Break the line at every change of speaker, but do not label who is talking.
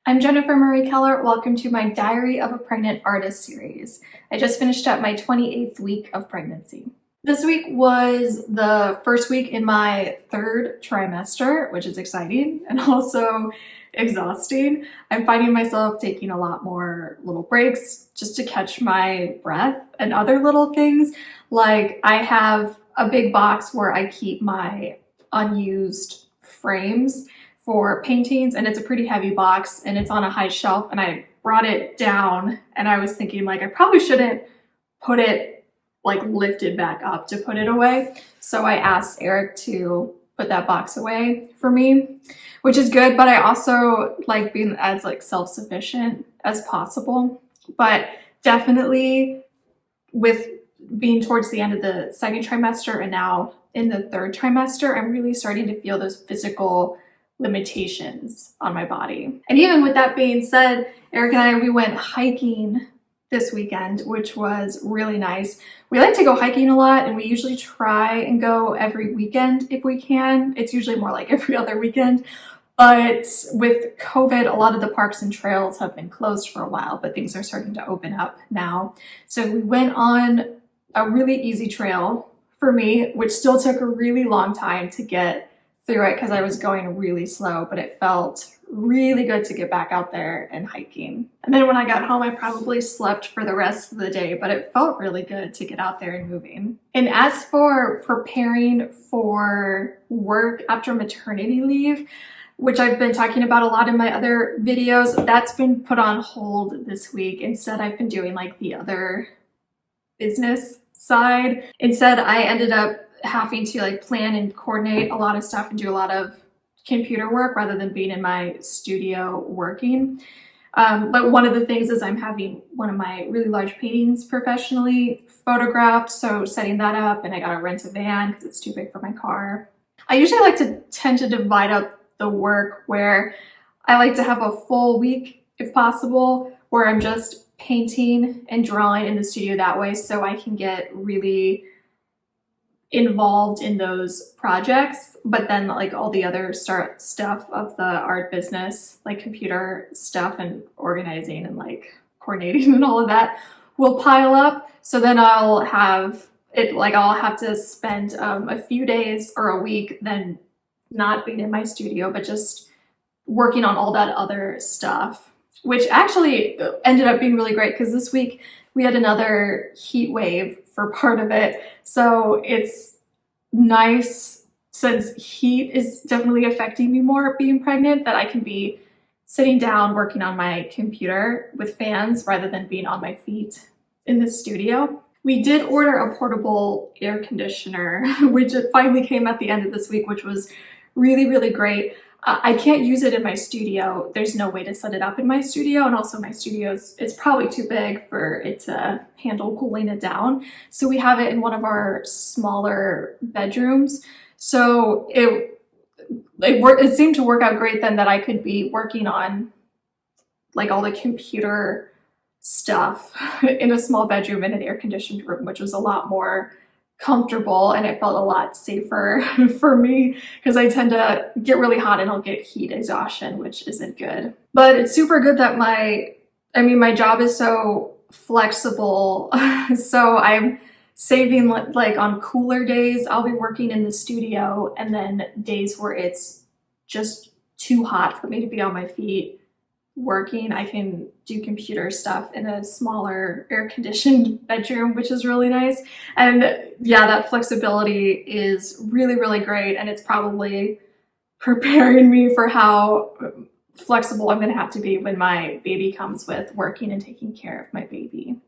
I'm Jennifer Marie Keller. Welcome to my Diary of a Pregnant Artist series. I just finished up my 28th week of pregnancy. This week was the first week in my third trimester, which is exciting and also exhausting. I'm finding myself taking a lot more little breaks just to catch my breath and other little things. Like I have a big box where I keep my unused frames for paintings, and it's a pretty heavy box and it's on a high shelf, and I brought it down and I was thinking like I probably shouldn't put it like lifted back up to put it away. So I asked Eric to put that box away for me, which is good, but I also like being as like self-sufficient as possible. But definitely with being towards the end of the second trimester and now in the third trimester, I'm really starting to feel those physical limitations on my body. And even with that being said, Eric and we went hiking this weekend, which was really nice. We like to go hiking a lot, and we usually try and go every weekend if we can. It's usually more like every other weekend. But with COVID, a lot of the parks and trails have been closed for a while, but things are starting to open up now. So we went on a really easy trail for me, which still took a really long time to get through it because I was going really slow, but it felt really good to get back out there and hiking. And then when I got home, I probably slept for the rest of the day, but it felt really good to get out there and moving. And as for preparing for work after maternity leave, which I've been talking about a lot in my other videos, that's been put on hold this week. Instead, I've been doing like the other business side. Instead, I ended up having to like plan and coordinate a lot of stuff and do a lot of computer work rather than being in my studio working. But one of the things is I'm having one of my really large paintings professionally photographed, so setting that up, and I gotta rent a van because it's too big for my car. I usually like to tend to divide up the work where I like to have a full week if possible where I'm just painting and drawing in the studio that way, so I can get really involved in those projects. But then like all the other stuff of the art business, like computer stuff and organizing and like coordinating and all of that will pile up. So then I'll have to spend a few days or a week then not being in my studio, but just working on all that other stuff, which actually ended up being really great because this week we had another heat wave for part of it. So it's nice, since heat is definitely affecting me more being pregnant, that I can be sitting down working on my computer with fans rather than being on my feet in the studio. We did order a portable air conditioner, which it finally came at the end of this week, which was really, really great. I can't use it in my studio. There's no way to set it up in my studio, and also my it's probably too big for it to handle cooling it down. So we have it in one of our smaller bedrooms. So it seemed to work out great then that I could be working on like all the computer stuff in a small bedroom in an air-conditioned room, which was a lot more comfortable, and it felt a lot safer for me because I tend to get really hot and I'll get heat exhaustion, which isn't good. But it's super good that my job is so flexible. So I'm saving like on cooler days, I'll be working in the studio, and then days where it's just too hot for me to be on my feet working, I can do computer stuff in a smaller air-conditioned bedroom, which is really nice. And yeah, that flexibility is really, really great, and it's probably preparing me for how flexible I'm going to have to be when my baby comes with working and taking care of my baby.